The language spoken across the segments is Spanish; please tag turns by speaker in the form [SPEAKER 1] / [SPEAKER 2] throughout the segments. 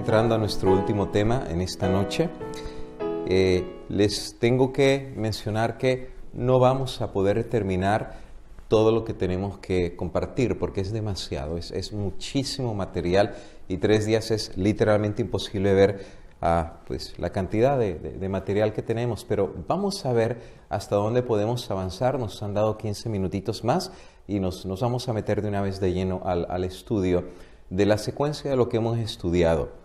[SPEAKER 1] entrando a nuestro último tema en esta noche. Les tengo que mencionar que no vamos a poder terminar todo lo que tenemos que compartir porque es demasiado, es muchísimo material y 3 días es literalmente imposible ver pues, la cantidad de material que tenemos, pero vamos a ver hasta dónde podemos avanzar. Nos han dado 15 minutitos más y nos vamos a meter de una vez de lleno al estudio de la secuencia de lo que hemos estudiado.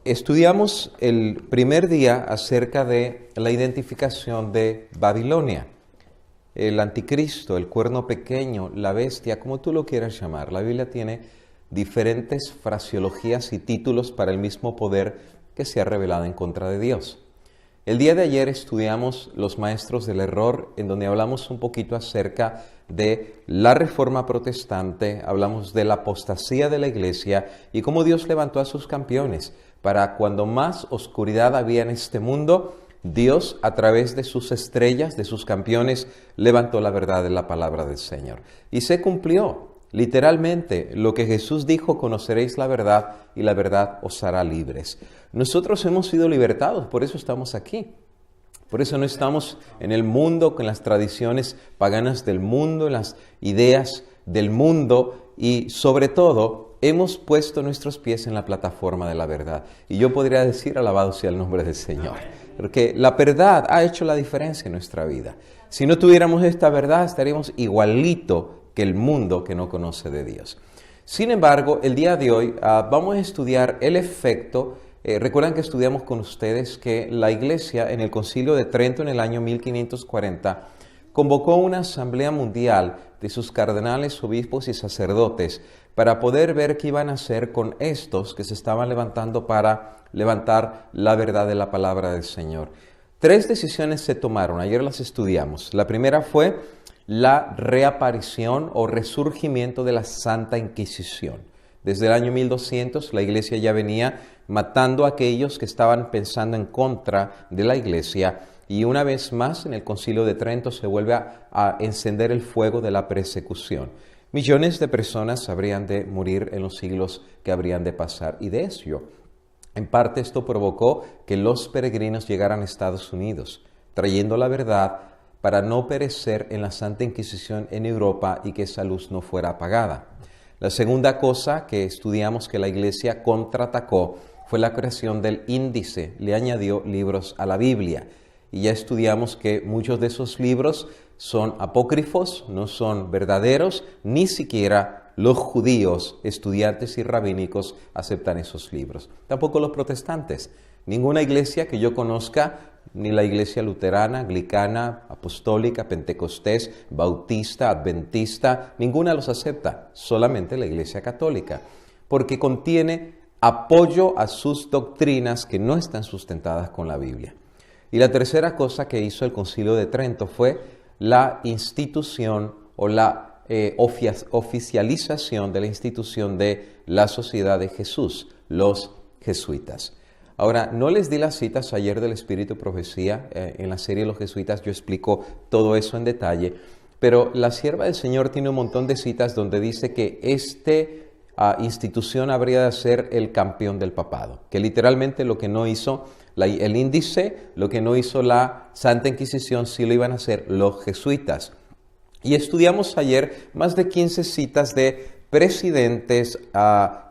[SPEAKER 1] Estudiamos el primer día acerca de la identificación de Babilonia, el anticristo, el cuerno pequeño, la bestia, como tú lo quieras llamar. La Biblia tiene diferentes fraseologías y títulos para el mismo poder que se ha revelado en contra de Dios. El día de ayer estudiamos los maestros del error, en donde hablamos un poquito acerca de la reforma protestante, hablamos de la apostasía de la iglesia y cómo Dios levantó a sus campeones para cuando más oscuridad había en este mundo, Dios a través de sus estrellas, de sus campeones, levantó la verdad de la palabra del Señor. Y se cumplió. Literalmente, lo que Jesús dijo, conoceréis la verdad y la verdad os hará libres. Nosotros hemos sido libertados, por eso estamos aquí. Por eso no estamos en el mundo con las tradiciones paganas del mundo, las ideas del mundo y sobre todo hemos puesto nuestros pies en la plataforma de la verdad. Y yo podría decir, alabado sea el nombre del Señor, porque la verdad ha hecho la diferencia en nuestra vida. Si no tuviéramos esta verdad, estaríamos igualito que el mundo que no conoce de Dios. Sin embargo, el día de hoy vamos a estudiar el efecto. Recuerdan que estudiamos con ustedes que la Iglesia en el Concilio de Trento en el año 1540 convocó una asamblea mundial de sus cardenales, obispos y sacerdotes para poder ver qué iban a hacer con estos que se estaban levantando para levantar la verdad de la palabra del Señor. 3 decisiones se tomaron, ayer las estudiamos. La primera fue la reaparición o resurgimiento de la Santa Inquisición. Desde el año 1200 la Iglesia ya venía matando a aquellos que estaban pensando en contra de la Iglesia y una vez más en el Concilio de Trento se vuelve a encender el fuego de la persecución. Millones de personas habrían de morir en los siglos que habrían de pasar y de eso, en parte esto provocó que los peregrinos llegaran a Estados Unidos, trayendo la verdad para no perecer en la Santa Inquisición en Europa y que esa luz no fuera apagada. La segunda cosa que estudiamos que la Iglesia contraatacó fue la creación del índice, le añadió libros a la Biblia. Y ya estudiamos que muchos de esos libros son apócrifos, no son verdaderos, ni siquiera los judíos, estudiantes y rabínicos aceptan esos libros. Tampoco los protestantes. Ninguna iglesia que yo conozca, ni la iglesia luterana, anglicana, apostólica, pentecostés, bautista, adventista, ninguna los acepta, solamente la iglesia católica, porque contiene apoyo a sus doctrinas que no están sustentadas con la Biblia. Y la tercera cosa que hizo el Concilio de Trento fue la institución o la oficialización de la institución de la Sociedad de Jesús, los jesuitas. Ahora, no les di las citas ayer del Espíritu y Profecía, en la serie de los jesuitas yo explico todo eso en detalle, pero la sierva del Señor tiene un montón de citas donde dice que esta institución habría de ser el campeón del papado, que literalmente lo que no hizo el índice, lo que no hizo la Santa Inquisición, sí lo iban a hacer los jesuitas. Y estudiamos ayer más de 15 citas de presidentes,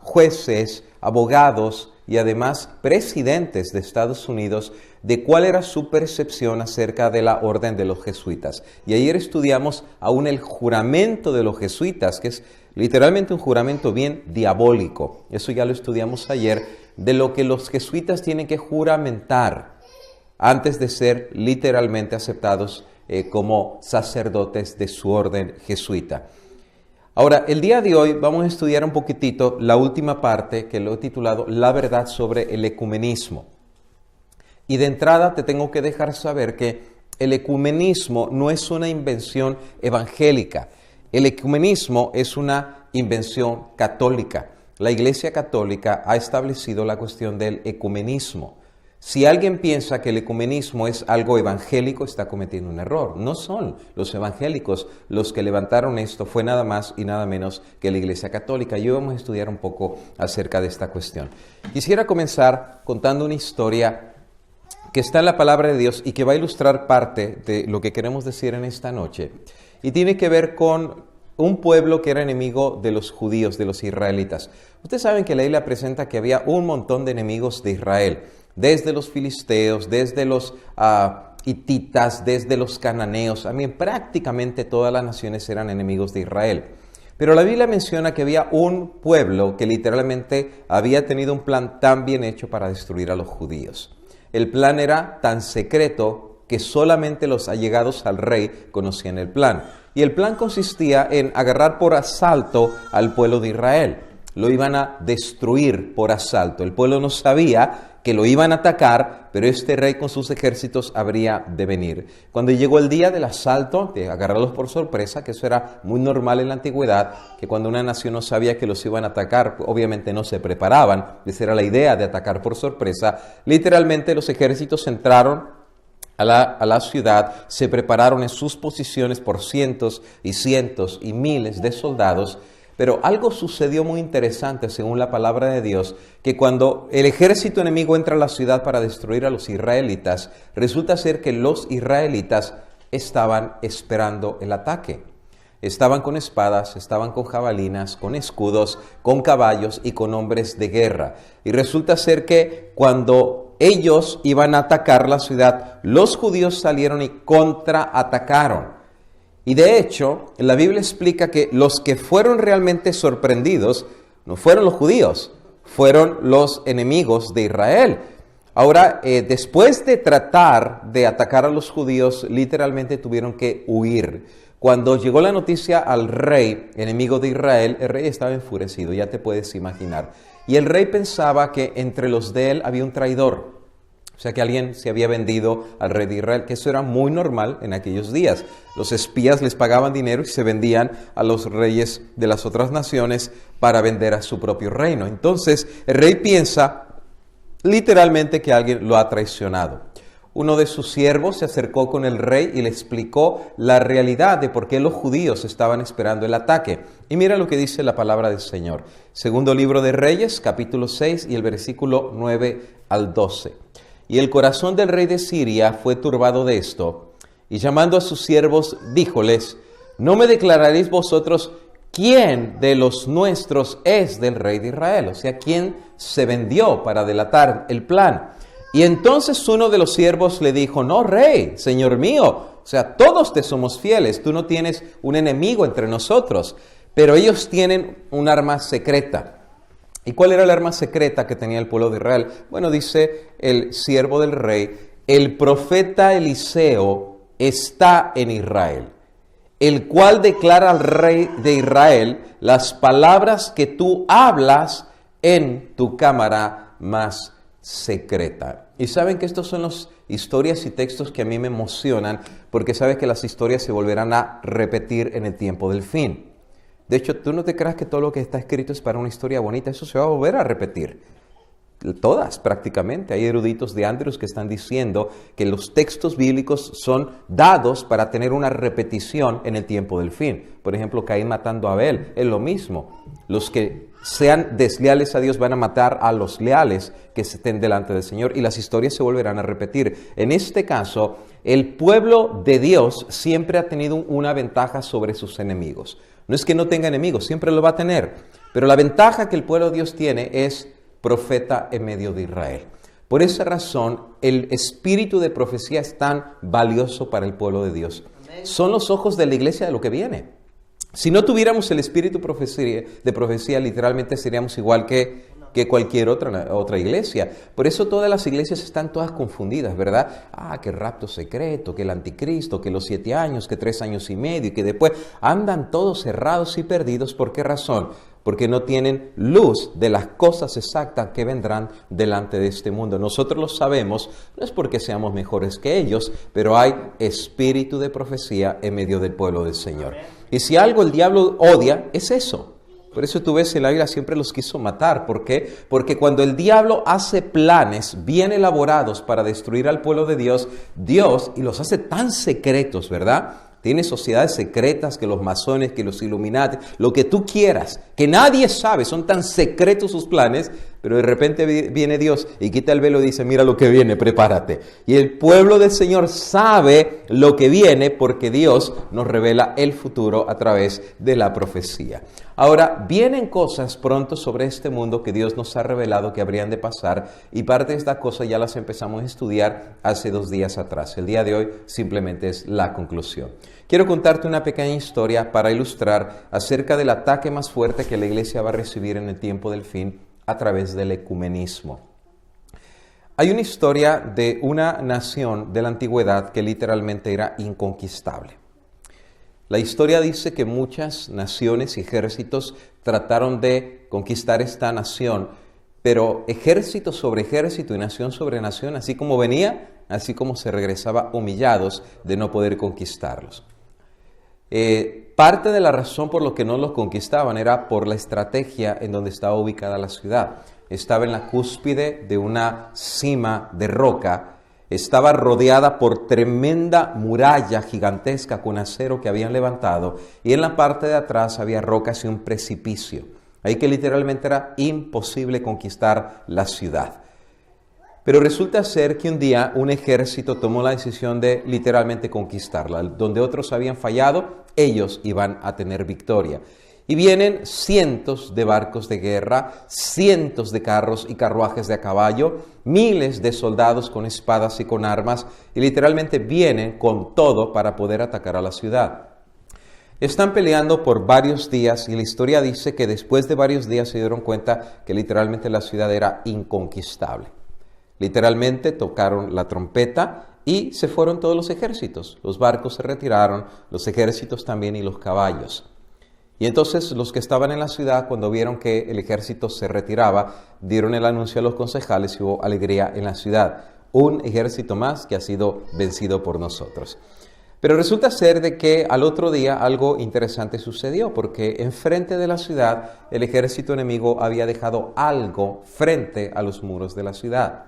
[SPEAKER 1] jueces, abogados, y además presidentes de Estados Unidos de cuál era su percepción acerca de la orden de los jesuitas. Y ayer estudiamos aún el juramento de los jesuitas, que es literalmente un juramento bien diabólico. Eso ya lo estudiamos ayer, de lo que los jesuitas tienen que juramentar antes de ser literalmente aceptados como sacerdotes de su orden jesuita. Ahora, el día de hoy vamos a estudiar un poquitito la última parte que lo he titulado La verdad sobre el ecumenismo. Y de entrada te tengo que dejar saber que el ecumenismo no es una invención evangélica. El ecumenismo es una invención católica. La Iglesia Católica ha establecido la cuestión del ecumenismo. Si alguien piensa que el ecumenismo es algo evangélico, está cometiendo un error. No son los evangélicos los que levantaron esto, fue nada más y nada menos que la Iglesia Católica. Y hoy vamos a estudiar un poco acerca de esta cuestión. Quisiera comenzar contando una historia que está en la palabra de Dios y que va a ilustrar parte de lo que queremos decir en esta noche. Y tiene que ver con un pueblo que era enemigo de los judíos, de los israelitas. Ustedes saben que la Biblia presenta que había un montón de enemigos de Israel. Desde los filisteos, desde los hititas, desde los cananeos. Prácticamente todas las naciones eran enemigos de Israel. Pero la Biblia menciona que había un pueblo que literalmente había tenido un plan tan bien hecho para destruir a los judíos. El plan era tan secreto que solamente los allegados al rey conocían el plan. Y el plan consistía en agarrar por asalto al pueblo de Israel. Lo iban a destruir por asalto. El pueblo no sabía que lo iban a atacar, pero este rey con sus ejércitos habría de venir. Cuando llegó el día del asalto, de agarrarlos por sorpresa, que eso era muy normal en la antigüedad, que cuando una nación no sabía que los iban a atacar, obviamente no se preparaban, esa era la idea de atacar por sorpresa, literalmente los ejércitos entraron a la ciudad, se prepararon en sus posiciones por cientos y miles de soldados. Pero algo sucedió muy interesante según la palabra de Dios, que cuando el ejército enemigo entra a la ciudad para destruir a los israelitas, resulta ser que los israelitas estaban esperando el ataque. Estaban con espadas, estaban con jabalinas, con escudos, con caballos y con hombres de guerra. Y resulta ser que cuando ellos iban a atacar la ciudad, los judíos salieron y contraatacaron. Y de hecho, la Biblia explica que los que fueron realmente sorprendidos no fueron los judíos, fueron los enemigos de Israel. Ahora, después de tratar de atacar a los judíos, literalmente tuvieron que huir. Cuando llegó la noticia al rey, enemigo de Israel, el rey estaba enfurecido, ya te puedes imaginar. Y el rey pensaba que entre los de él había un traidor. O sea, que alguien se había vendido al rey de Israel, que eso era muy normal en aquellos días. Los espías les pagaban dinero y se vendían a los reyes de las otras naciones para vender a su propio reino. Entonces, el rey piensa literalmente que alguien lo ha traicionado. Uno de sus siervos se acercó con el rey y le explicó la realidad de por qué los judíos estaban esperando el ataque. Y mira lo que dice la palabra del Señor. Segundo libro de Reyes, capítulo 6 y el versículo 9 al 12. Y el corazón del rey de Siria fue turbado de esto, y llamando a sus siervos, díjoles: ¿no me declararéis vosotros quién de los nuestros es del rey de Israel? O sea, ¿quién se vendió para delatar el plan? Y entonces uno de los siervos le dijo: no, rey, señor mío, o sea, todos te somos fieles, tú no tienes un enemigo entre nosotros, pero ellos tienen un arma secreta. ¿Y cuál era el arma secreta que tenía el pueblo de Israel? Bueno, dice el siervo del rey: el profeta Eliseo está en Israel, el cual declara al rey de Israel las palabras que tú hablas en tu cámara más secreta. Y saben que estos son las historias y textos que a mí me emocionan, porque sabes que las historias se volverán a repetir en el tiempo del fin. De hecho, tú no te creas que todo lo que está escrito es para una historia bonita, eso se va a volver a repetir. Todas prácticamente. Hay eruditos de Andrews que están diciendo que los textos bíblicos son dados para tener una repetición en el tiempo del fin. Por ejemplo, Caín matando a Abel, es lo mismo. Los que sean desleales a Dios van a matar a los leales que estén delante del Señor, y las historias se volverán a repetir. En este caso, el pueblo de Dios siempre ha tenido una ventaja sobre sus enemigos. No es que no tenga enemigos, siempre lo va a tener. Pero la ventaja que el pueblo de Dios tiene es profeta en medio de Israel. Por esa razón, el espíritu de profecía es tan valioso para el pueblo de Dios. Son los ojos de la iglesia de lo que viene. Si no tuviéramos el espíritu de profecía, literalmente seríamos igual que cualquier otra iglesia. Por eso todas las iglesias están todas confundidas, ¿verdad? Que el rapto secreto, que el anticristo, que los 7 años, que 3 años y medio, y que después andan todos cerrados y perdidos. ¿Por qué razón? Porque no tienen luz de las cosas exactas que vendrán delante de este mundo. Nosotros lo sabemos, no es porque seamos mejores que ellos, pero hay espíritu de profecía en medio del pueblo del Señor. Y si algo el diablo odia, es eso. Por eso tú ves en la Biblia siempre los quiso matar. ¿Por qué? Porque cuando el diablo hace planes bien elaborados para destruir al pueblo de Dios, Dios, y los hace tan secretos, ¿verdad? Tiene sociedades secretas, que los masones, que los Illuminati, lo que tú quieras, que nadie sabe, son tan secretos sus planes, pero de repente viene Dios y quita el velo y dice, mira lo que viene, prepárate. Y el pueblo del Señor sabe lo que viene porque Dios nos revela el futuro a través de la profecía. Ahora, vienen cosas pronto sobre este mundo que Dios nos ha revelado que habrían de pasar, y parte de estas cosas ya las empezamos a estudiar hace 2 días atrás. El día de hoy simplemente es la conclusión. Quiero contarte una pequeña historia para ilustrar acerca del ataque más fuerte que la iglesia va a recibir en el tiempo del fin a través del ecumenismo. Hay una historia de una nación de la antigüedad que literalmente era inconquistable. La historia dice que muchas naciones y ejércitos trataron de conquistar esta nación, pero ejército sobre ejército y nación sobre nación, así como venía, así como se regresaba humillados de no poder conquistarlos. Parte de la razón por lo que no los conquistaban era por la estrategia en donde estaba ubicada la ciudad. Estaba en la cúspide de una cima de roca, estaba rodeada por tremenda muralla gigantesca con acero que habían levantado, y en la parte de atrás había rocas y un precipicio. Ahí que literalmente era imposible conquistar la ciudad. Pero resulta ser que un día un ejército tomó la decisión de literalmente conquistarla. Donde otros habían fallado, ellos iban a tener victoria. Y vienen cientos de barcos de guerra, cientos de carros y carruajes de a caballo, miles de soldados con espadas y con armas, y literalmente vienen con todo para poder atacar a la ciudad. Están peleando por varios días, y la historia dice que después de varios días se dieron cuenta que literalmente la ciudad era inconquistable. Literalmente tocaron la trompeta y se fueron todos los ejércitos. Los barcos se retiraron, los ejércitos también y los caballos. Y entonces los que estaban en la ciudad, cuando vieron que el ejército se retiraba, dieron el anuncio a los concejales y hubo alegría en la ciudad. Un ejército más que ha sido vencido por nosotros. Pero resulta ser de que al otro día algo interesante sucedió, porque enfrente de la ciudad el ejército enemigo había dejado algo frente a los muros de la ciudad.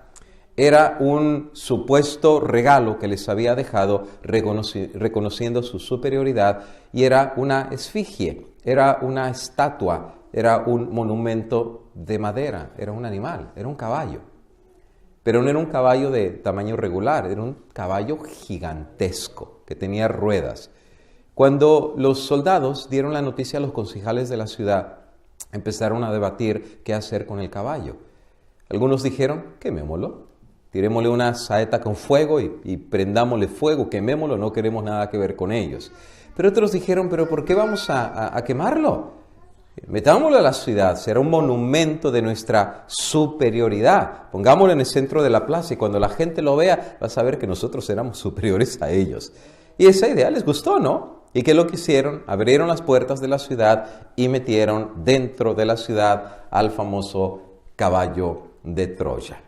[SPEAKER 1] Era un supuesto regalo que les había dejado reconociendo su superioridad, y era una esfinge, era una estatua, era un monumento de madera, era un animal, era un caballo. Pero no era un caballo de tamaño regular, era un caballo gigantesco que tenía ruedas. Cuando los soldados dieron la noticia a los concejales de la ciudad, empezaron a debatir qué hacer con el caballo. Algunos dijeron, quemémoslo. Tirémosle una saeta con fuego y prendámosle fuego, quemémoslo, no queremos nada que ver con ellos. Pero otros dijeron, ¿pero por qué vamos a quemarlo? Metámoslo a la ciudad, será un monumento de nuestra superioridad. Pongámoslo en el centro de la plaza y cuando la gente lo vea, va a saber que nosotros éramos superiores a ellos. Y esa idea les gustó, ¿no? ¿Y qué es lo que hicieron? Abrieron las puertas de la ciudad y metieron dentro de la ciudad al famoso caballo de Troya.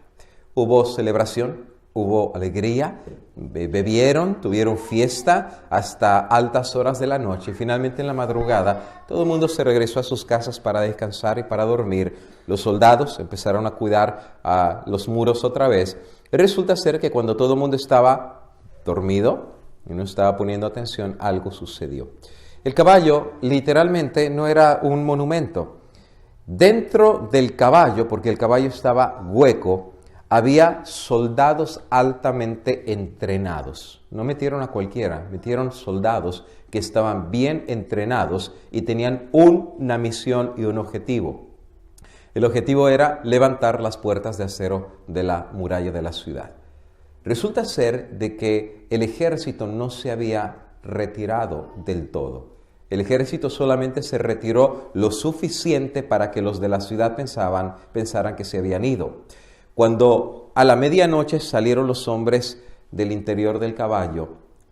[SPEAKER 1] Hubo celebración, hubo alegría, bebieron, tuvieron fiesta hasta altas horas de la noche. Y finalmente en la madrugada todo el mundo se regresó a sus casas para descansar y para dormir. Los soldados empezaron a cuidar a los muros otra vez. Y resulta ser que cuando todo el mundo estaba dormido y no estaba poniendo atención, algo sucedió. El caballo literalmente no era un monumento. Dentro del caballo, porque el caballo estaba hueco, había soldados altamente entrenados. No metieron a cualquiera, metieron soldados que estaban bien entrenados y tenían una misión y un objetivo. El objetivo era levantar las puertas de acero de la muralla de la ciudad. Resulta ser de que el ejército no se había retirado del todo. El ejército solamente se retiró lo suficiente para que los de la ciudad pensaran que se habían ido. Cuando a la medianoche salieron los hombres del interior del caballo,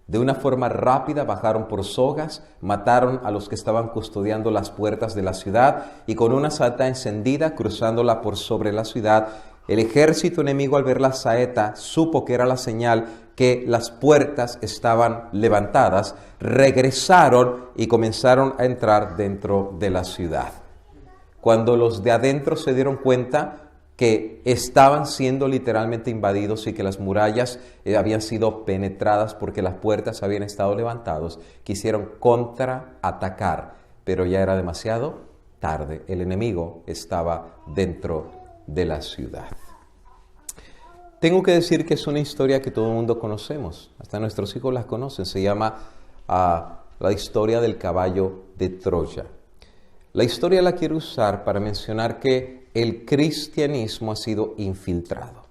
[SPEAKER 1] de una forma rápida bajaron por sogas, mataron a los que estaban custodiando las puertas de la ciudad y con una saeta encendida cruzándola por sobre la ciudad, el ejército enemigo al ver la saeta supo que era la señal que las puertas estaban levantadas, regresaron y comenzaron a entrar dentro de la ciudad. cuando los de adentro se dieron cuenta que estaban siendo literalmente invadidos y que las murallas habían sido penetradas porque las puertas habían estado levantadas, quisieron contraatacar, pero ya era demasiado tarde. El enemigo estaba dentro de la ciudad. Tengo que decir que es una historia que todo el mundo conocemos, hasta nuestros hijos la conocen, se llama la historia del caballo de Troya. La historia la quiero usar para mencionar que el cristianismo ha sido infiltrado.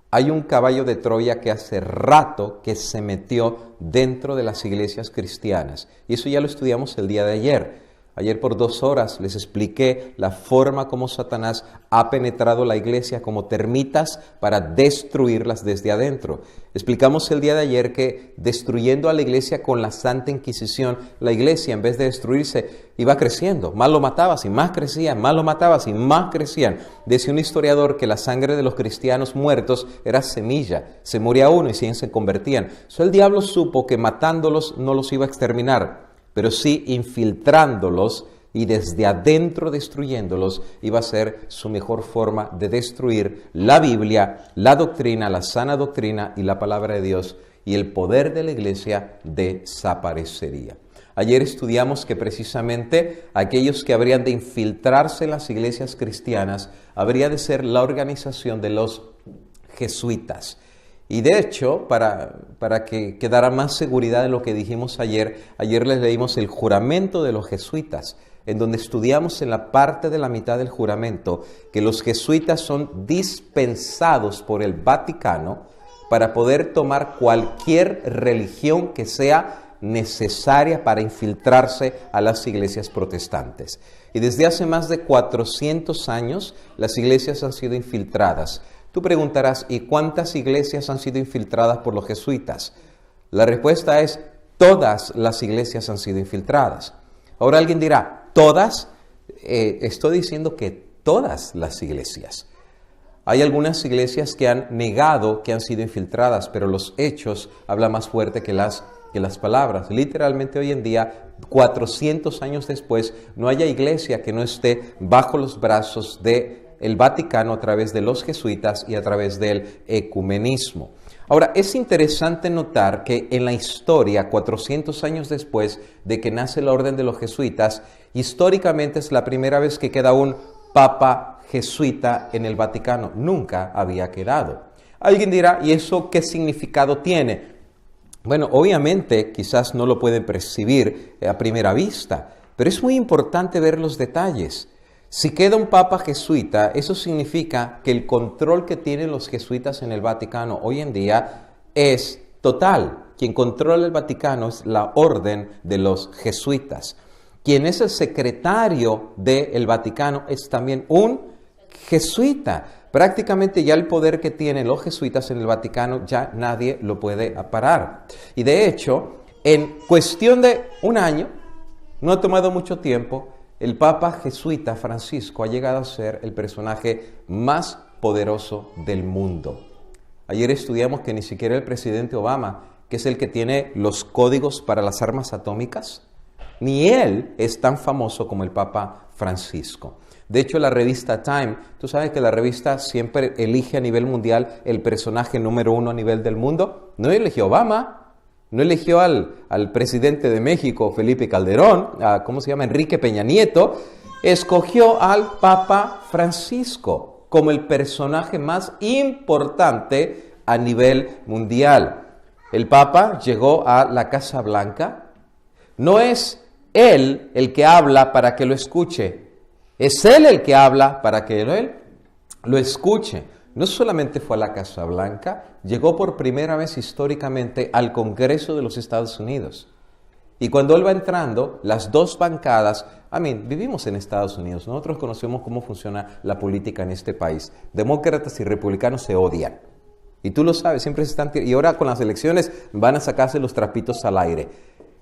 [SPEAKER 1] Hay un caballo de Troya que hace rato que se metió dentro de las iglesias cristianas. Y eso ya lo estudiamos el día de ayer. Ayer por 2 horas les expliqué la forma como Satanás ha penetrado la iglesia como termitas para destruirlas desde adentro. Explicamos el día de ayer que destruyendo a la iglesia con la Santa Inquisición, la iglesia en vez de destruirse iba creciendo. Más lo matabas y más crecían, más lo matabas y más crecían. Decía un historiador que la sangre de los cristianos muertos era semilla. Se moría uno y 100 se convertían. So, el diablo supo que matándolos no los iba a exterminar, pero sí infiltrándolos y desde adentro destruyéndolos iba a ser su mejor forma de destruir la Biblia, la doctrina, la sana doctrina y la palabra de Dios, y el poder de la iglesia desaparecería. Ayer estudiamos que precisamente aquellos que habrían de infiltrarse en las iglesias cristianas habría de ser la organización de los jesuitas. Y de hecho, para que quedara más seguridad en lo que dijimos ayer les leímos el juramento de los jesuitas, en donde estudiamos en la parte de la mitad del juramento que los jesuitas son dispensados por el Vaticano para poder tomar cualquier religión que sea necesaria para infiltrarse a las iglesias protestantes. Y desde hace más de 400 años las iglesias han sido infiltradas. Tú preguntarás, ¿y cuántas iglesias han sido infiltradas por los jesuitas? La respuesta es, todas las iglesias han sido infiltradas. Ahora alguien dirá, ¿todas? Estoy diciendo que todas las iglesias. Hay algunas iglesias que han negado que han sido infiltradas, pero los hechos hablan más fuerte que las palabras. Literalmente hoy en día, 400 años después, no haya iglesia que no esté bajo los brazos de el Vaticano a través de los jesuitas y a través del ecumenismo. Ahora, es interesante notar que en la historia, 400 años después de que nace la orden de los jesuitas, históricamente es la primera vez que queda un papa jesuita en el Vaticano. Nunca había quedado. Alguien dirá, ¿y eso qué significado tiene? Bueno, obviamente quizás no lo pueden percibir a primera vista, pero es muy importante ver los detalles. Si queda un papa jesuita, eso significa que el control que tienen los jesuitas en el Vaticano hoy en día es total. Quien controla el Vaticano es la orden de los jesuitas. Quien es el secretario del Vaticano es también un jesuita. Prácticamente ya el poder que tienen los jesuitas en el Vaticano ya nadie lo puede parar. Y de hecho, en cuestión de un año, no ha tomado mucho tiempo, el Papa jesuita Francisco ha llegado a ser el personaje más poderoso del mundo. Ayer estudiamos que ni siquiera el presidente Obama, que es el que tiene los códigos para las armas atómicas, ni él es tan famoso como el Papa Francisco. De hecho, la revista Time, tú sabes que la revista siempre elige a nivel mundial el personaje número 1 a nivel del mundo. No eligió Obama. No eligió al presidente de México, Felipe Calderón, Enrique Peña Nieto. Escogió al Papa Francisco como el personaje más importante a nivel mundial. El Papa llegó a la Casa Blanca. No es él el que habla para que lo escuche. Es él el que habla para que él lo escuche. No solamente fue a la Casa Blanca, llegó por primera vez históricamente al Congreso de los Estados Unidos. Y cuando él va entrando, las dos bancadas, vivimos en Estados Unidos, nosotros conocemos cómo funciona la política en este país. Demócratas y republicanos se odian. Y tú lo sabes, siempre se están... Y ahora con las elecciones van a sacarse los trapitos al aire.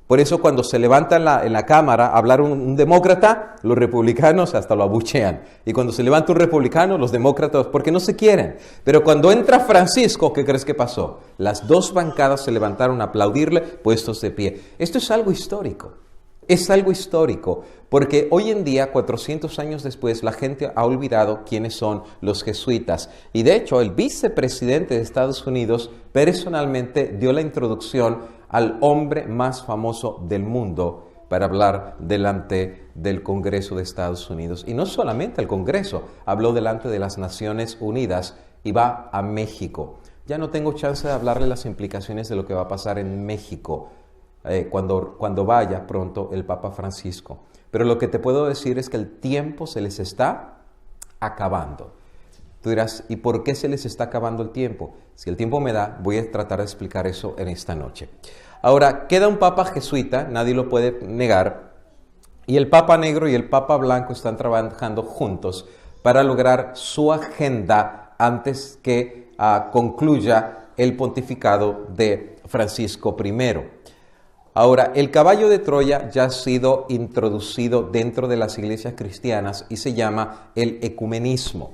[SPEAKER 1] Por eso cuando se levanta en la Cámara a hablar un demócrata, los republicanos hasta lo abuchean. Y cuando se levanta un republicano, los demócratas, porque no se quieren. Pero cuando entra Francisco, ¿qué crees que pasó? Las dos bancadas se levantaron a aplaudirle, puestos de pie. Esto es algo histórico. Es algo histórico, porque hoy en día, 400 años después, la gente ha olvidado quiénes son los jesuitas. Y de hecho, el vicepresidente de Estados Unidos personalmente dio la introducción al hombre más famoso del mundo para hablar delante del Congreso de Estados Unidos. Y no solamente el Congreso, habló delante de las Naciones Unidas y va a México. Ya no tengo chance de hablarle las implicaciones de lo que va a pasar en México cuando vaya pronto el Papa Francisco. Pero lo que te puedo decir es que el tiempo se les está acabando. Tú dirás, ¿y por qué se les está acabando el tiempo? Si el tiempo me da, voy a tratar de explicar eso en esta noche. Ahora, queda un Papa jesuita, nadie lo puede negar, y el Papa negro y el Papa blanco están trabajando juntos para lograr su agenda antes que concluya el pontificado de Francisco I. Ahora, el caballo de Troya ya ha sido introducido dentro de las iglesias cristianas y se llama el ecumenismo.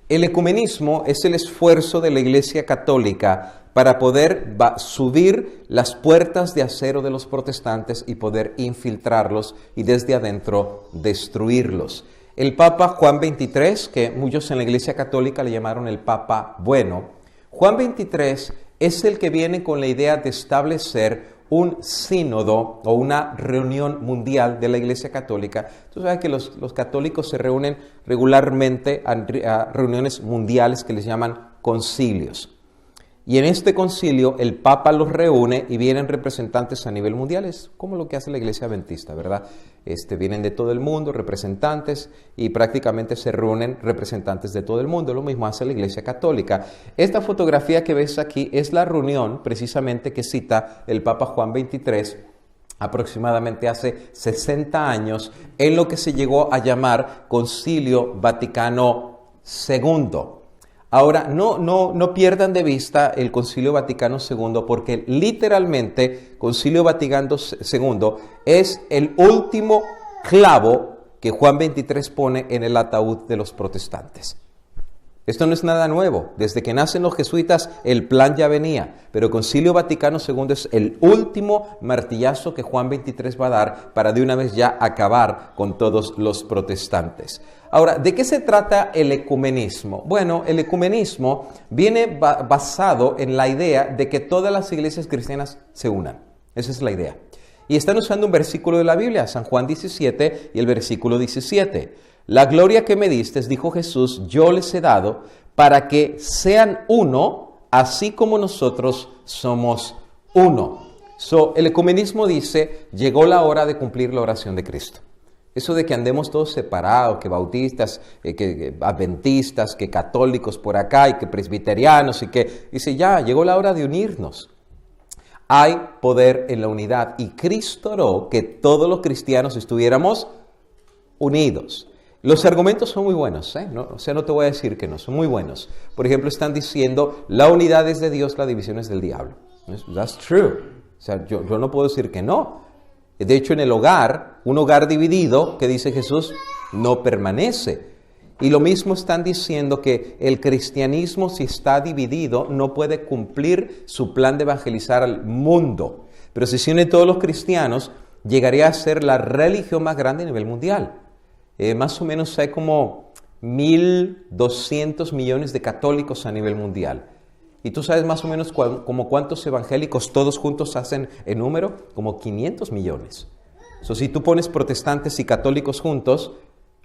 [SPEAKER 1] El ecumenismo es el esfuerzo de la Iglesia Católica para poder subir las puertas de acero de los protestantes y poder infiltrarlos y desde adentro destruirlos. El Papa Juan XXIII, que muchos en la Iglesia Católica le llamaron el Papa Bueno, Juan XXIII es el que viene con la idea de establecer un sínodo o una reunión mundial de la Iglesia Católica. Tú sabes que los católicos se reúnen regularmente a reuniones mundiales que les llaman concilios. Y en este concilio el Papa los reúne y vienen representantes a nivel mundial. Es como lo que hace la Iglesia Adventista, ¿verdad? Vienen de todo el mundo representantes y prácticamente se reúnen representantes de todo el mundo. Lo mismo hace la Iglesia Católica. Esta fotografía que ves aquí es la reunión precisamente que cita el Papa Juan XXIII aproximadamente hace 60 años en lo que se llegó a llamar Concilio Vaticano II. Ahora, no pierdan de vista el Concilio Vaticano II porque literalmente Concilio Vaticano II es el último clavo que Juan XXIII pone en el ataúd de los protestantes. Esto no es nada nuevo. Desde que nacen los jesuitas el plan ya venía, pero Concilio Vaticano II es el último martillazo que Juan XXIII va a dar para de una vez ya acabar con todos los protestantes. Ahora, ¿de qué se trata el ecumenismo? Bueno, el ecumenismo viene basado en la idea de que todas las iglesias cristianas se unan. Esa es la idea. Y están usando un versículo de la Biblia, San Juan 17 y el versículo 17. La gloria que me diste, dijo Jesús, yo les he dado para que sean uno, así como nosotros somos uno. El ecumenismo dice, llegó la hora de cumplir la oración de Cristo. Eso de que andemos todos separados, que bautistas, que adventistas, que católicos por acá y que presbiterianos y que... Dice, ya, llegó la hora de unirnos. Hay poder en la unidad y Cristo oró que todos los cristianos estuviéramos unidos. Los argumentos son muy buenos, ¿eh? No te voy a decir que no, son muy buenos. Por ejemplo, están diciendo, la unidad es de Dios, la división es del diablo. That's true. O sea, yo no puedo decir que no. De hecho, en el hogar, un hogar dividido, que dice Jesús, no permanece. Y lo mismo están diciendo que el cristianismo, si está dividido, no puede cumplir su plan de evangelizar al mundo. Pero si se unen todos los cristianos, llegaría a ser la religión más grande a nivel mundial. Más o menos hay como 1.200 millones de católicos a nivel mundial. ¿Y tú sabes más o menos como cuántos evangélicos todos juntos hacen en número? Como 500 millones. Si tú pones protestantes y católicos juntos,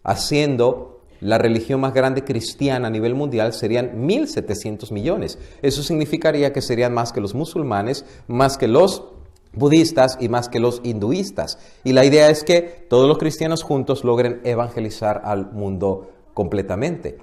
[SPEAKER 1] haciendo la religión más grande cristiana a nivel mundial, serían 1.700 millones. Eso significaría que serían más que los musulmanes, más que los budistas y más que los hinduistas. Y la idea es que todos los cristianos juntos logren evangelizar al mundo completamente.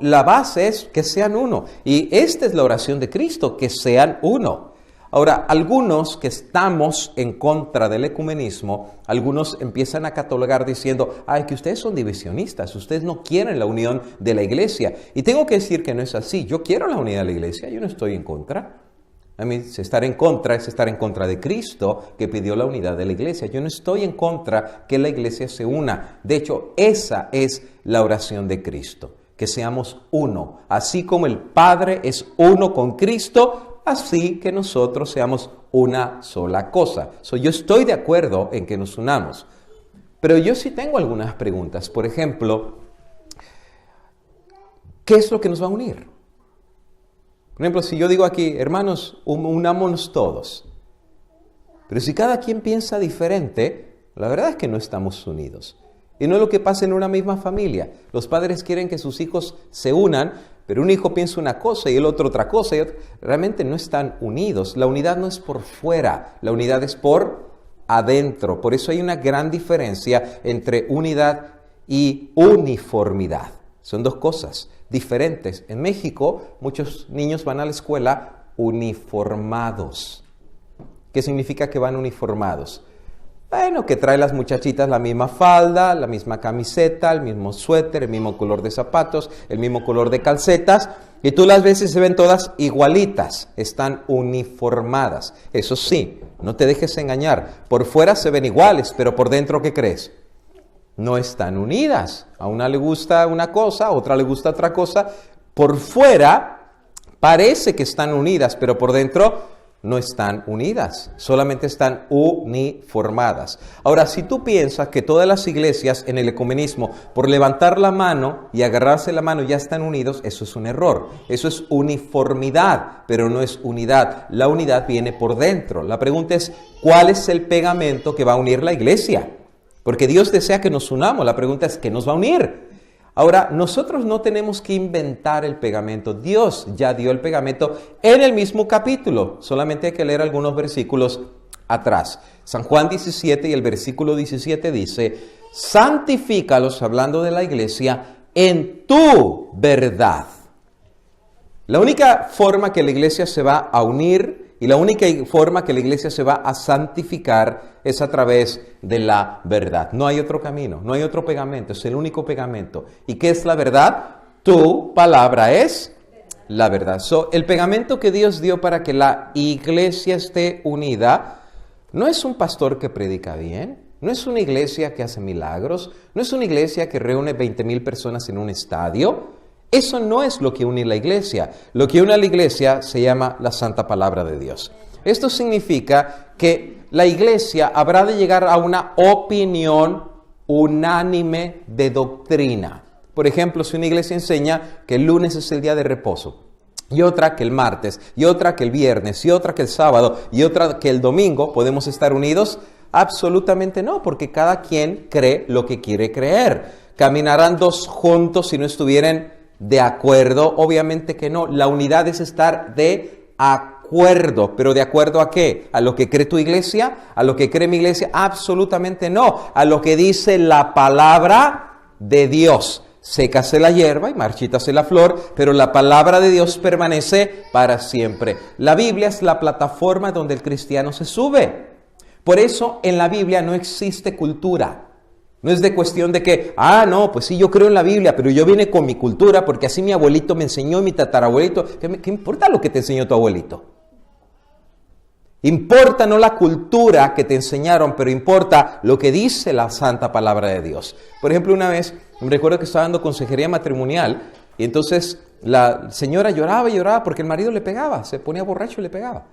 [SPEAKER 1] La base es que sean uno. Y esta es la oración de Cristo, que sean uno. Ahora, algunos que estamos en contra del ecumenismo, algunos empiezan a catalogar diciendo, que ustedes son divisionistas, ustedes no quieren la unión de la iglesia. Y tengo que decir que no es así. Yo quiero la unidad de la iglesia, yo no estoy en contra. Estar en contra es estar en contra de Cristo, que pidió la unidad de la iglesia. Yo no estoy en contra que la iglesia se una. De hecho, esa es la oración de Cristo, que seamos uno. Así como el Padre es uno con Cristo, así que nosotros seamos una sola cosa. Yo estoy de acuerdo en que nos unamos, pero yo sí tengo algunas preguntas. Por ejemplo, ¿qué es lo que nos va a unir? Por ejemplo, si yo digo aquí, hermanos, unámonos todos. Pero si cada quien piensa diferente, la verdad es que no estamos unidos. Y no es lo que pasa en una misma familia. Los padres quieren que sus hijos se unan, pero un hijo piensa una cosa y el otro otra cosa. Realmente no están unidos. La unidad no es por fuera, la unidad es por adentro. Por eso hay una gran diferencia entre unidad y uniformidad. Son dos cosas diferentes. En México, muchos niños van a la escuela uniformados. ¿Qué significa que van uniformados? Bueno, que trae las muchachitas la misma falda, la misma camiseta, el mismo suéter, el mismo color de zapatos, el mismo color de calcetas, y tú las ves y se ven todas igualitas, están uniformadas. Eso sí, no te dejes engañar, por fuera se ven iguales, pero por dentro, ¿qué crees? No están unidas. A una le gusta una cosa, a otra le gusta otra cosa. Por fuera parece que están unidas, pero por dentro no están unidas, solamente están uniformadas. Ahora, si tú piensas que todas las iglesias en el ecumenismo, por levantar la mano y agarrarse la mano ya están unidos, eso es un error. Eso es uniformidad, pero no es unidad. La unidad viene por dentro. La pregunta es, ¿cuál es el pegamento que va a unir la iglesia? Porque Dios desea que nos unamos. La pregunta es, ¿qué nos va a unir? Ahora, nosotros no tenemos que inventar el pegamento. Dios ya dio el pegamento en el mismo capítulo. Solamente hay que leer algunos versículos atrás. San Juan 17 y el versículo 17 dice, santifícalos, hablando de la iglesia, en tu verdad. La única forma que la iglesia se va a unir y la única forma que la iglesia se va a santificar es a través de la verdad. No hay otro camino, no hay otro pegamento, es el único pegamento. ¿Y qué es la verdad? Tu palabra es la verdad. El pegamento que Dios dio para que la iglesia esté unida no es un pastor que predica bien, no es una iglesia que hace milagros, no es una iglesia que reúne 20,000 personas en un estadio. Eso no es lo que une la iglesia. Lo que une a la iglesia se llama la santa palabra de Dios. Esto significa que la iglesia habrá de llegar a una opinión unánime de doctrina. Por ejemplo, si una iglesia enseña que el lunes es el día de reposo, y otra que el martes, y otra que el viernes, y otra que el sábado, y otra que el domingo, ¿podemos estar unidos? Absolutamente no, porque cada quien cree lo que quiere creer. ¿Caminarán dos juntos si no estuvieran de acuerdo? Obviamente que no. La unidad es estar de acuerdo. ¿Pero de acuerdo a qué? ¿A lo que cree tu iglesia? ¿A lo que cree mi iglesia? Absolutamente no. A lo que dice la palabra de Dios. Sécase la hierba y marchítase la flor, pero la palabra de Dios permanece para siempre. La Biblia es la plataforma donde el cristiano se sube. Por eso en la Biblia no existe cultura. No es de cuestión de que, no, pues sí, yo creo en la Biblia, pero yo vine con mi cultura porque así mi abuelito me enseñó y mi tatarabuelito. ¿Qué importa lo que te enseñó tu abuelito? Importa no la cultura que te enseñaron, pero importa lo que dice la santa palabra de Dios. Por ejemplo, una vez, me recuerdo que estaba dando consejería matrimonial y entonces la señora lloraba y lloraba porque el marido le pegaba, se ponía borracho y le pegaba.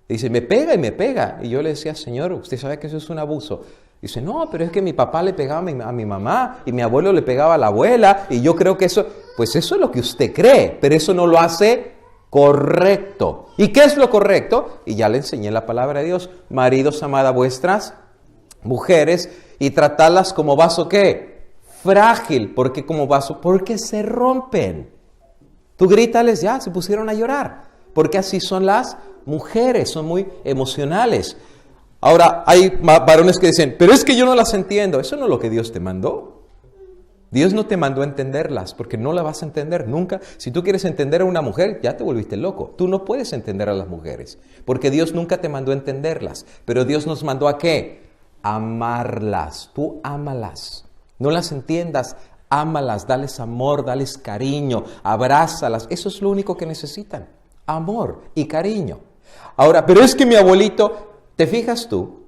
[SPEAKER 1] Y dice, me pega y me pega. Y yo le decía, señor, usted sabe que eso es un abuso. Dice, no, pero es que mi papá le pegaba a mi mamá y mi abuelo le pegaba a la abuela y yo creo que eso, pues eso es lo que usted cree, pero eso no lo hace correcto. ¿Y qué es lo correcto? Y ya le enseñé la palabra de Dios. Maridos, amad a vuestras mujeres y tratadlas como vaso, ¿qué? Frágil. ¿Por qué como vaso? Porque se rompen. Tú grítales, ya, se pusieron a llorar. Porque así son las mujeres, son muy emocionales. Ahora, hay varones que dicen, pero es que yo no las entiendo. Eso no es lo que Dios te mandó. Dios no te mandó a entenderlas, porque no la vas a entender nunca. Si tú quieres entender a una mujer, ya te volviste loco. Tú no puedes entender a las mujeres, porque Dios nunca te mandó a entenderlas. Pero Dios nos mandó ¿a qué? Amarlas. Tú ámalas. No las entiendas, ámalas, dales amor, dales cariño, abrázalas. Eso es lo único que necesitan. Amor y cariño. Ahora, pero es que mi abuelito... ¿Te fijas tú?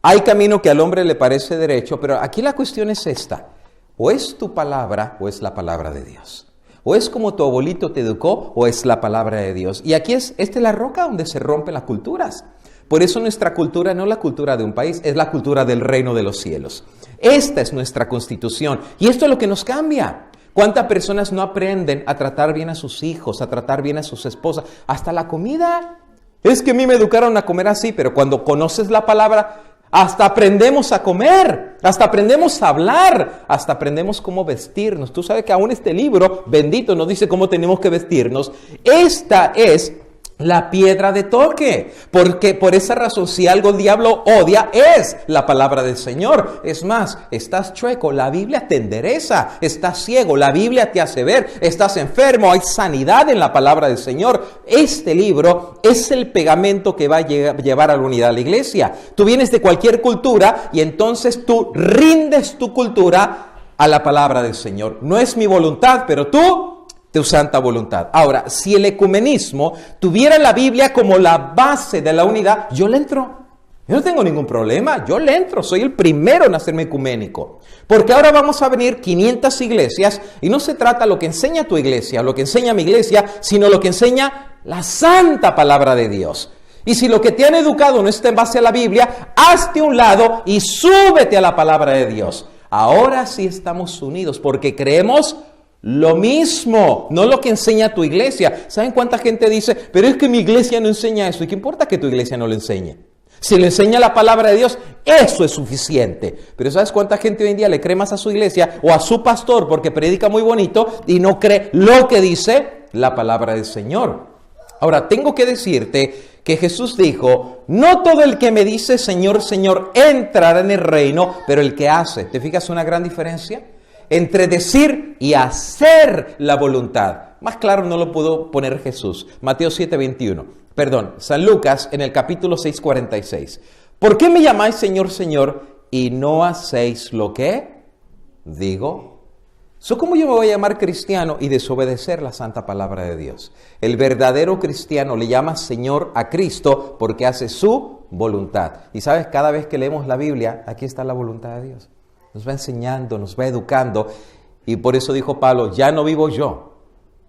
[SPEAKER 1] Hay camino que al hombre le parece derecho, pero aquí la cuestión es esta. O es tu palabra o es la palabra de Dios. O es como tu abuelito te educó o es la palabra de Dios. Y aquí esta es la roca donde se rompen las culturas. Por eso nuestra cultura no es la cultura de un país, es la cultura del reino de los cielos. Esta es nuestra constitución y esto es lo que nos cambia. ¿Cuántas personas no aprenden a tratar bien a sus hijos, a tratar bien a sus esposas? Hasta la comida. Es que a mí me educaron a comer así, pero cuando conoces la palabra, hasta aprendemos a comer, hasta aprendemos a hablar, hasta aprendemos cómo vestirnos. Tú sabes que aún este libro bendito nos dice cómo tenemos que vestirnos. Esta es la piedra de toque, porque por esa razón, si algo el diablo odia, es la palabra del Señor. Es más, estás chueco, la Biblia te endereza. Estás ciego, la Biblia te hace ver. Estás enfermo, hay sanidad en la palabra del Señor. Este libro es el pegamento que va a llevar a la unidad de la iglesia. Tú vienes de cualquier cultura y entonces tú rindes tu cultura a la palabra del Señor. No es mi voluntad, pero tu santa voluntad. Ahora, si el ecumenismo tuviera la Biblia como la base de la unidad, yo le entro. Yo no tengo ningún problema, yo le entro. Soy el primero en hacerme ecuménico. Porque ahora vamos a venir 500 iglesias y no se trata lo que enseña tu iglesia, lo que enseña mi iglesia, sino lo que enseña la santa palabra de Dios. Y si lo que te han educado no está en base a la Biblia, hazte a un lado y súbete a la palabra de Dios. Ahora sí estamos unidos porque creemos lo mismo, no lo que enseña tu iglesia. ¿Saben cuánta gente dice, pero es que mi iglesia no enseña eso? ¿Y qué importa que tu iglesia no lo enseñe? Si le enseña la palabra de Dios, eso es suficiente. Pero ¿sabes cuánta gente hoy en día le cree más a su iglesia o a su pastor porque predica muy bonito y no cree lo que dice la palabra del Señor? Ahora, tengo que decirte que Jesús dijo, no todo el que me dice Señor, Señor, entrará en el reino, pero el que hace. ¿Te fijas una gran diferencia? Entre decir y hacer la voluntad. Más claro no lo pudo poner Jesús. Mateo 7:21. San Lucas en el capítulo 6:46. ¿Por qué me llamáis Señor, Señor y no hacéis lo que digo? ¿Cómo yo me voy a llamar cristiano y desobedecer la santa palabra de Dios? El verdadero cristiano le llama Señor a Cristo porque hace su voluntad. Y sabes, cada vez que leemos la Biblia, aquí está la voluntad de Dios. Nos va enseñando, nos va educando. Y por eso dijo Pablo, ya no vivo yo.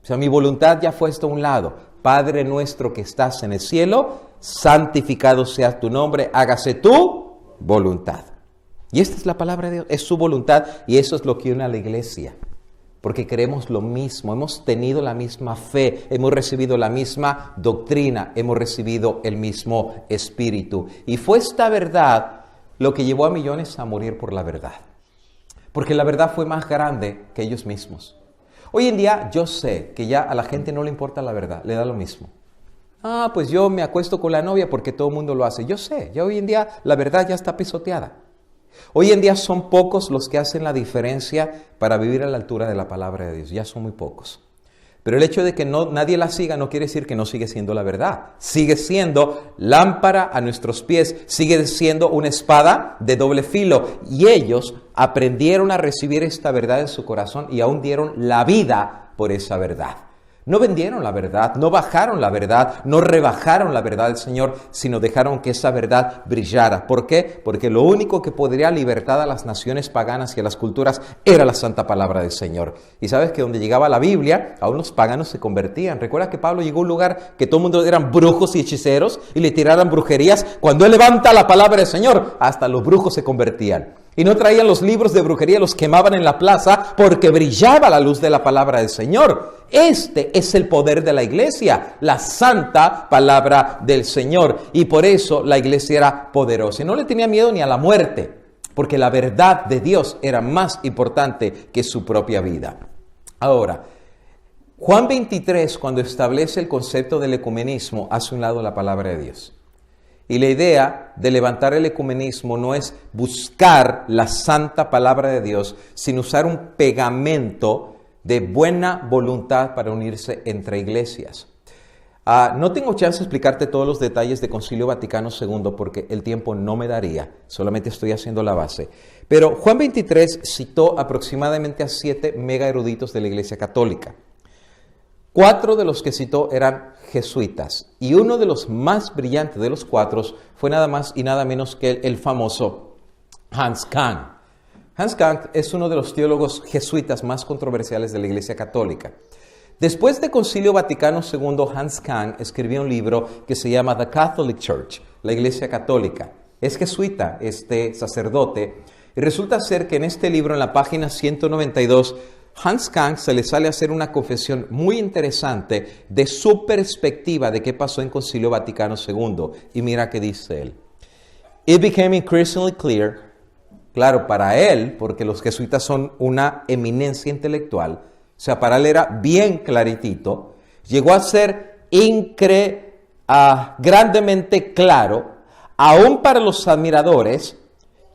[SPEAKER 1] O sea, mi voluntad ya fue esto a un lado. Padre nuestro que estás en el cielo, santificado sea tu nombre, hágase tu voluntad. Y esta es la palabra de Dios, es su voluntad y eso es lo que une a la iglesia. Porque creemos lo mismo, hemos tenido la misma fe, hemos recibido la misma doctrina, hemos recibido el mismo espíritu. Y fue esta verdad lo que llevó a millones a morir por la verdad. Porque la verdad fue más grande que ellos mismos. Hoy en día yo sé que ya a la gente no le importa la verdad, le da lo mismo. Pues yo me acuesto con la novia porque todo el mundo lo hace. Yo sé, ya hoy en día la verdad ya está pisoteada. Hoy en día son pocos los que hacen la diferencia para vivir a la altura de la palabra de Dios. Ya son muy pocos. Pero el hecho de que nadie la siga no quiere decir que no sigue siendo la verdad. Sigue siendo lámpara a nuestros pies, sigue siendo una espada de doble filo. Y ellos aprendieron a recibir esta verdad en su corazón y aún dieron la vida por esa verdad. No vendieron la verdad, no bajaron la verdad, no rebajaron la verdad del Señor, sino dejaron que esa verdad brillara. ¿Por qué? Porque lo único que podría libertar a las naciones paganas y a las culturas era la santa palabra del Señor. Y sabes que donde llegaba la Biblia, aún los paganos se convertían. ¿Recuerdas que Pablo llegó a un lugar que todo el mundo eran brujos y hechiceros y le tiraran brujerías? Cuando él levanta la palabra del Señor, hasta los brujos se convertían. Y no traían los libros de brujería, los quemaban en la plaza porque brillaba la luz de la palabra del Señor. Este es el poder de la iglesia, la santa palabra del Señor. Y por eso la iglesia era poderosa. Y no le tenía miedo ni a la muerte, porque la verdad de Dios era más importante que su propia vida. Ahora, Juan 23, cuando establece el concepto del ecumenismo, hace un lado la palabra de Dios. Y la idea de levantar el ecumenismo no es buscar la santa palabra de Dios, sino usar un pegamento de buena voluntad para unirse entre iglesias. No tengo chance de explicarte todos los detalles de Concilio Vaticano II porque el tiempo no me daría, solamente estoy haciendo la base. Pero Juan 23 citó aproximadamente a 7 mega eruditos de la Iglesia Católica. 4 de los que citó eran jesuitas y uno de los más brillantes de los 4 fue nada más y nada menos que el famoso Hans Kant. Hans Kant es uno de los teólogos jesuitas más controversiales de la Iglesia Católica. Después del Concilio Vaticano II, Hans Kahn escribió un libro que se llama The Catholic Church, la Iglesia Católica. Es jesuita, este sacerdote, y resulta ser que en este libro, en la página 192, Hans Kahn se le sale a hacer una confesión muy interesante de su perspectiva de qué pasó en Concilio Vaticano II. Y mira qué dice él. It became increasingly clear, claro, para él, porque los jesuitas son una eminencia intelectual, o sea, para él era bien claritito, llegó a ser grandemente claro, aún para los admiradores,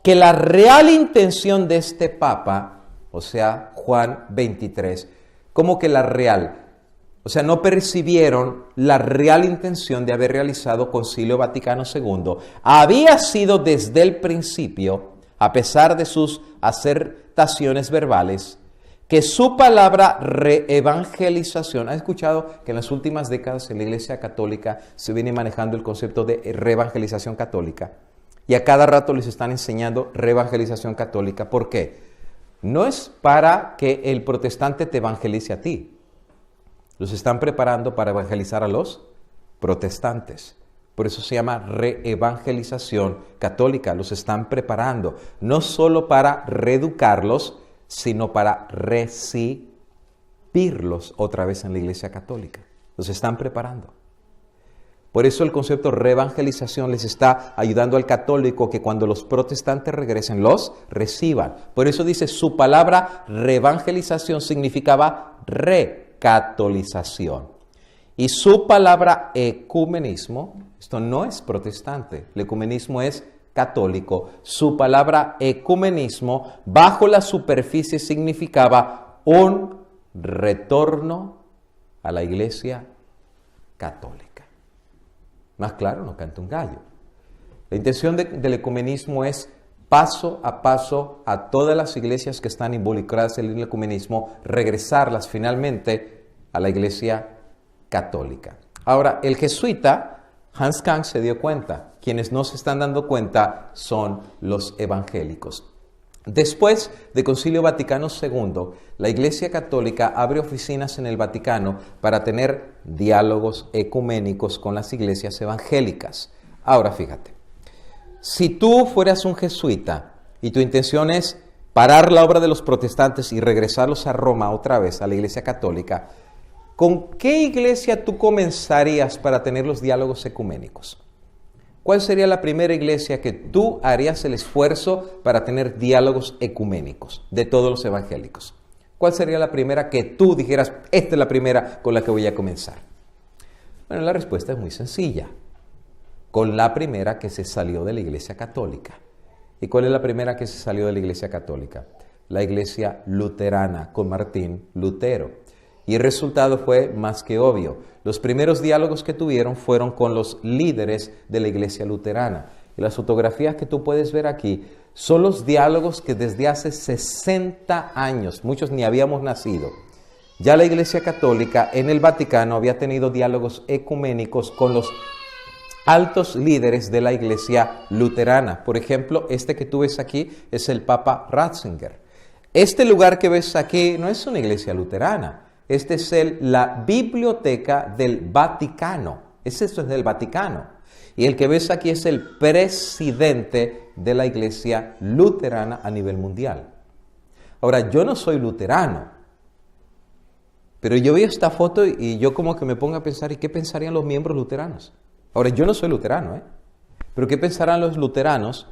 [SPEAKER 1] que la real intención de este Papa, o sea, Juan XXIII, como que la real, o sea, no percibieron la real intención de haber realizado Concilio Vaticano II, había sido desde el principio, a pesar de sus acertaciones verbales, que su palabra reevangelización, ¿has escuchado que en las últimas décadas en la Iglesia Católica se viene manejando el concepto de reevangelización católica? Y a cada rato les están enseñando reevangelización católica. ¿Por qué? No es para que el protestante te evangelice a ti. Los están preparando para evangelizar a los protestantes. Por eso se llama reevangelización católica. Los están preparando, no solo para reeducarlos, sino para recibirlos otra vez en la Iglesia Católica. Los están preparando. Por eso el concepto reevangelización les está ayudando al católico que cuando los protestantes regresen, los reciban. Por eso dice, su palabra reevangelización significaba recatolización. Y su palabra ecumenismo, esto no es protestante, el ecumenismo es católico. Su palabra ecumenismo, bajo la superficie, significaba un retorno a la Iglesia Católica. Más claro, no canta un gallo. La intención del ecumenismo es paso a todas las iglesias que están involucradas en el ecumenismo, regresarlas finalmente a la Iglesia Católica. Ahora, el jesuita Hans Kahn se dio cuenta. Quienes no se están dando cuenta son los evangélicos. Después del Concilio Vaticano II, la Iglesia Católica abre oficinas en el Vaticano para tener diálogos ecuménicos con las iglesias evangélicas. Ahora fíjate, si tú fueras un jesuita y tu intención es parar la obra de los protestantes y regresarlos a Roma otra vez, a la Iglesia Católica, ¿con qué iglesia tú comenzarías para tener los diálogos ecuménicos? ¿Cuál sería la primera iglesia que tú harías el esfuerzo para tener diálogos ecuménicos de todos los evangélicos? ¿Cuál sería la primera que tú dijeras, esta es la primera con la que voy a comenzar? Bueno, la respuesta es muy sencilla. Con la primera que se salió de la Iglesia Católica. ¿Y cuál es la primera que se salió de la Iglesia Católica? La Iglesia Luterana, con Martín Lutero. Y el resultado fue más que obvio. Los primeros diálogos que tuvieron fueron con los líderes de la Iglesia Luterana. Y las fotografías que tú puedes ver aquí son los diálogos que desde hace 60 años, muchos ni habíamos nacido, ya la Iglesia Católica en el Vaticano había tenido diálogos ecuménicos con los altos líderes de la Iglesia Luterana. Por ejemplo, este que tú ves aquí es el Papa Ratzinger. Este lugar que ves aquí no es una iglesia luterana. Este es la Biblioteca del Vaticano. Esto es del Vaticano. Y el que ves aquí es el presidente de la Iglesia Luterana a nivel mundial. Ahora, yo no soy luterano, pero yo veo esta foto y yo como que me pongo a pensar, ¿y qué pensarían los miembros luteranos? Ahora, yo no soy luterano, pero ¿qué pensarán los luteranos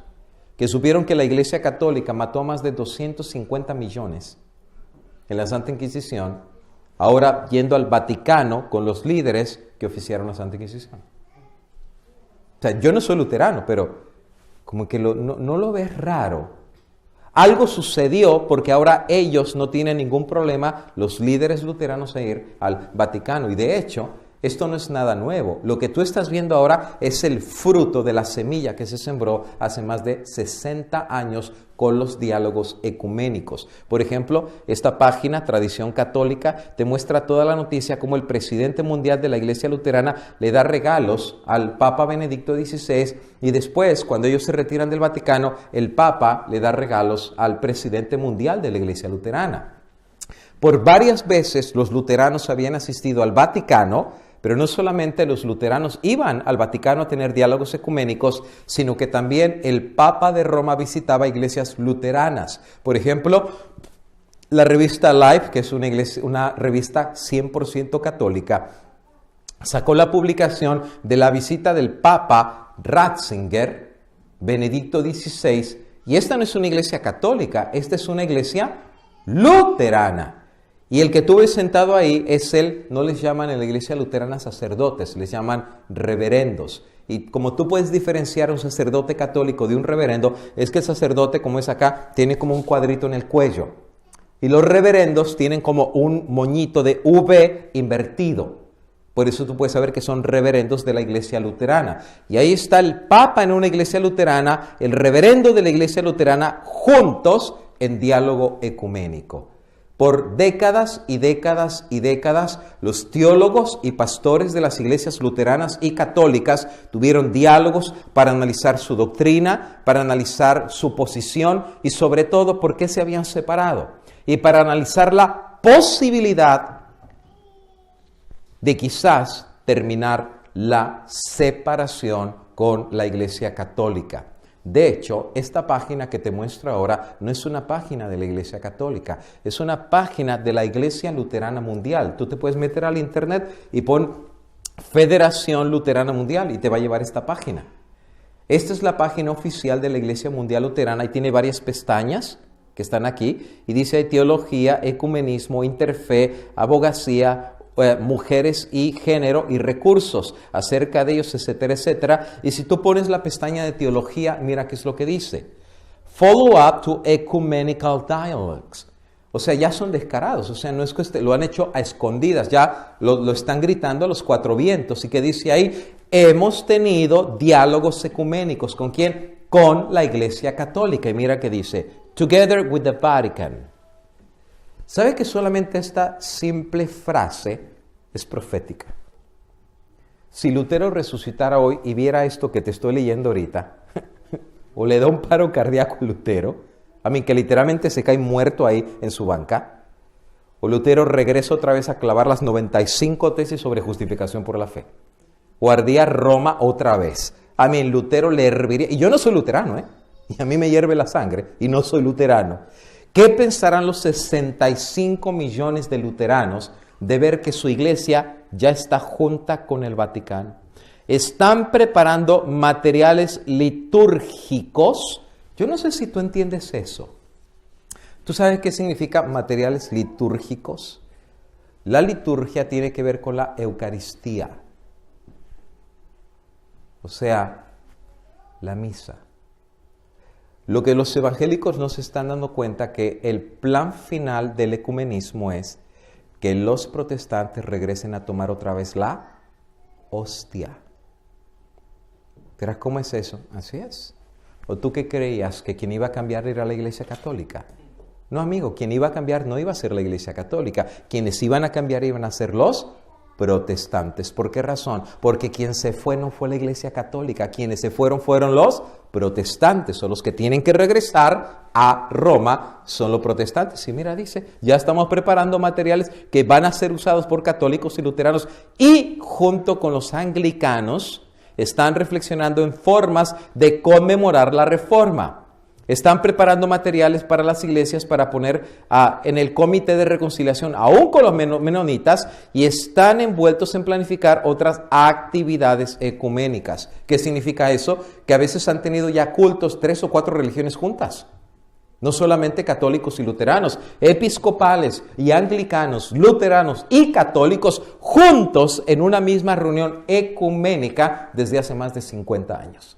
[SPEAKER 1] que supieron que la Iglesia Católica mató a más de 250 millones en la Santa Inquisición, ahora yendo al Vaticano con los líderes que oficiaron la Santa Inquisición? O sea, yo no soy luterano, pero como que no lo ves raro. Algo sucedió porque ahora ellos no tienen ningún problema, los líderes luteranos, a ir al Vaticano. Y de hecho, esto no es nada nuevo. Lo que tú estás viendo ahora es el fruto de la semilla que se sembró hace más de 60 años con los diálogos ecuménicos. Por ejemplo, esta página, Tradición Católica, te muestra toda la noticia como el presidente mundial de la Iglesia Luterana le da regalos al Papa Benedicto XVI y después, cuando ellos se retiran del Vaticano, el Papa le da regalos al presidente mundial de la Iglesia Luterana. Por varias veces los luteranos habían asistido al Vaticano, pero no solamente los luteranos iban al Vaticano a tener diálogos ecuménicos, sino que también el Papa de Roma visitaba iglesias luteranas. Por ejemplo, la revista Life, que es una revista 100% católica, sacó la publicación de la visita del Papa Ratzinger, Benedicto XVI, y esta no es una iglesia católica, esta es una iglesia luterana. Y el que tuve sentado ahí es no les llaman en la iglesia luterana sacerdotes, les llaman reverendos. Y como tú puedes diferenciar a un sacerdote católico de un reverendo, es que el sacerdote, como es acá, tiene como un cuadrito en el cuello. Y los reverendos tienen como un moñito de V invertido. Por eso tú puedes saber que son reverendos de la iglesia luterana. Y ahí está el Papa en una iglesia luterana, el reverendo de la iglesia luterana, juntos en diálogo ecuménico. Por décadas y décadas y décadas, los teólogos y pastores de las iglesias luteranas y católicas tuvieron diálogos para analizar su doctrina, para analizar su posición y sobre todo por qué se habían separado. Y para analizar la posibilidad de quizás terminar la separación con la Iglesia Católica. De hecho, esta página que te muestro ahora no es una página de la Iglesia Católica, es una página de la Iglesia Luterana Mundial. Tú te puedes meter al internet y pon Federación Luterana Mundial y te va a llevar esta página. Esta es la página oficial de la Iglesia Mundial Luterana y tiene varias pestañas que están aquí y dice teología, ecumenismo, interfe, abogacía, mujeres y género y recursos acerca de ellos, etcétera, etcétera. Y si tú pones la pestaña de teología, mira qué es lo que dice. Follow up to ecumenical dialogues. O sea, ya son descarados, o sea, no es que lo han hecho a escondidas, ya lo están gritando a los cuatro vientos. ¿Y qué dice ahí? Hemos tenido diálogos ecuménicos. ¿Con quién? Con la Iglesia Católica. Y mira qué dice. Together with the Vatican. ¿Sabe que solamente esta simple frase es profética? Si Lutero resucitara hoy y viera esto que te estoy leyendo ahorita, o le da un paro cardíaco a Lutero, que literalmente se cae muerto ahí en su banca, o Lutero regresa otra vez a clavar las 95 tesis sobre justificación por la fe, o ardía Roma otra vez. Lutero le herviría, y yo no soy luterano, y a mí me hierve la sangre, y no soy luterano. ¿Qué pensarán los 65 millones de luteranos de ver que su iglesia ya está junta con el Vaticano? Están preparando materiales litúrgicos. Yo no sé si tú entiendes eso. ¿Tú sabes qué significa materiales litúrgicos? La liturgia tiene que ver con la Eucaristía. O sea, la misa. Lo que los evangélicos no se están dando cuenta que el plan final del ecumenismo es que los protestantes regresen a tomar otra vez la hostia. ¿Verás cómo es eso? Así es. ¿O tú qué creías? ¿Que quien iba a cambiar era la Iglesia Católica? No, amigo, quien iba a cambiar no iba a ser la Iglesia Católica. Quienes iban a cambiar iban a ser los protestantes. ¿Por qué razón? Porque quien se fue no fue la Iglesia Católica. Quienes se fueron los protestantes, o los que tienen que regresar a Roma son los protestantes. Y mira, dice, ya estamos preparando materiales que van a ser usados por católicos y luteranos y junto con los anglicanos están reflexionando en formas de conmemorar la Reforma. Están preparando materiales para las iglesias para poner en el comité de reconciliación, aún con los menonitas, y están envueltos en planificar otras actividades ecuménicas. ¿Qué significa eso? Que a veces han tenido ya cultos 3 o 4 religiones juntas. No solamente católicos y luteranos, episcopales y anglicanos, luteranos y católicos juntos en una misma reunión ecuménica desde hace más de 50 años.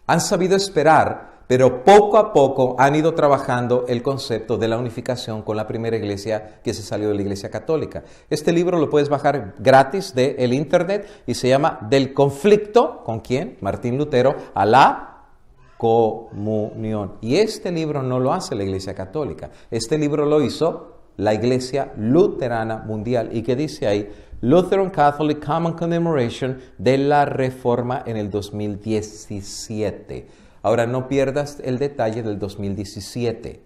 [SPEAKER 1] Han sabido esperar, pero poco a poco han ido trabajando el concepto de la unificación con la primera iglesia que se salió de la Iglesia Católica. Este libro lo puedes bajar gratis del internet y se llama Del conflicto, ¿con quién? Martín Lutero, a la comunión. Y este libro no lo hace la Iglesia Católica. Este libro lo hizo la Iglesia Luterana Mundial. ¿Y qué dice ahí? Lutheran Catholic Common Commemoration de la Reforma en el 2017. Ahora no pierdas el detalle del 2017.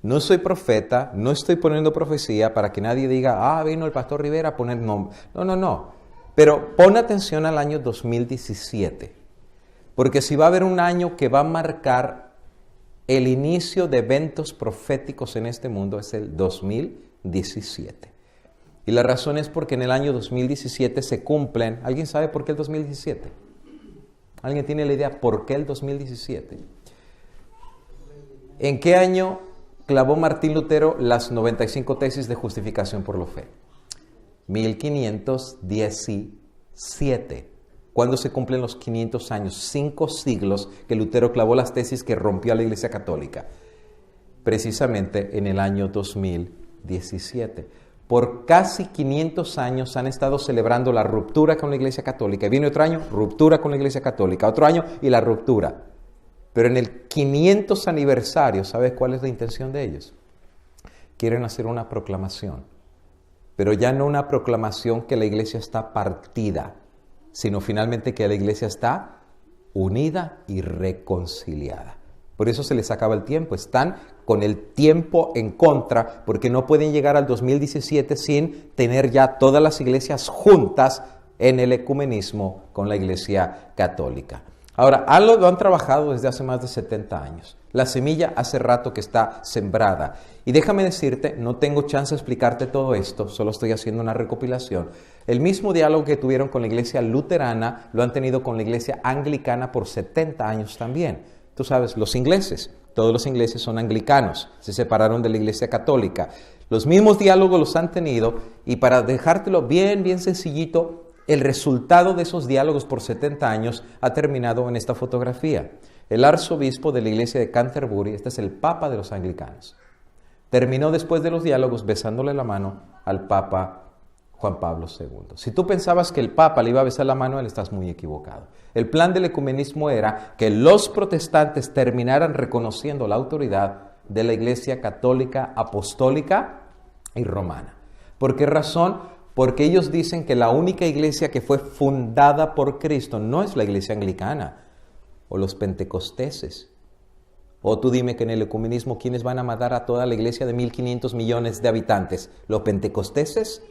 [SPEAKER 1] No soy profeta, no estoy poniendo profecía para que nadie diga, vino el pastor Rivera a poner nombre. No, no, no. Pero pon atención al año 2017, porque si va a haber un año que va a marcar el inicio de eventos proféticos en este mundo, es el 2017. Y la razón es porque en el año 2017 se cumplen. ¿Alguien sabe por qué el 2017? ¿Alguien tiene la idea por qué el 2017? ¿En qué año clavó Martín Lutero las 95 tesis de justificación por la fe? 1517. ¿Cuándo se cumplen los 500 años? 5 siglos que Lutero clavó las tesis que rompió a la Iglesia Católica. Precisamente en el año 2017. Por casi 500 años han estado celebrando la ruptura con la Iglesia Católica. Y viene otro año, ruptura con la Iglesia Católica. Otro año y la ruptura. Pero en el 500 aniversario, ¿sabes cuál es la intención de ellos? Quieren hacer una proclamación. Pero ya no una proclamación que la Iglesia está partida, sino finalmente que la Iglesia está unida y reconciliada. Por eso se les acaba el tiempo. Están con el tiempo en contra, porque no pueden llegar al 2017 sin tener ya todas las iglesias juntas en el ecumenismo con la Iglesia Católica. Ahora, algo lo han trabajado desde hace más de 70 años. La semilla hace rato que está sembrada. Y déjame decirte, no tengo chance de explicarte todo esto, solo estoy haciendo una recopilación. El mismo diálogo que tuvieron con la iglesia luterana lo han tenido con la iglesia anglicana por 70 años también. Tú sabes, los ingleses, todos los ingleses son anglicanos, se separaron de la iglesia católica. Los mismos diálogos los han tenido y para dejártelo bien sencillito, el resultado de esos diálogos por 70 años ha terminado en esta fotografía. El arzobispo de la iglesia de Canterbury, este es el papa de los anglicanos, terminó después de los diálogos besándole la mano al papa Juan Pablo II. Si tú pensabas que el papa le iba a besar la mano, él estás muy equivocado. El plan del ecumenismo era que los protestantes terminaran reconociendo la autoridad de la iglesia católica, apostólica y romana. ¿Por qué razón? Porque ellos dicen que la única iglesia que fue fundada por Cristo no es la iglesia anglicana o los pentecosteses. O tú dime que en el ecumenismo, ¿quiénes van a matar a toda la iglesia de 1.500 millones de habitantes? ¿Los pentecosteses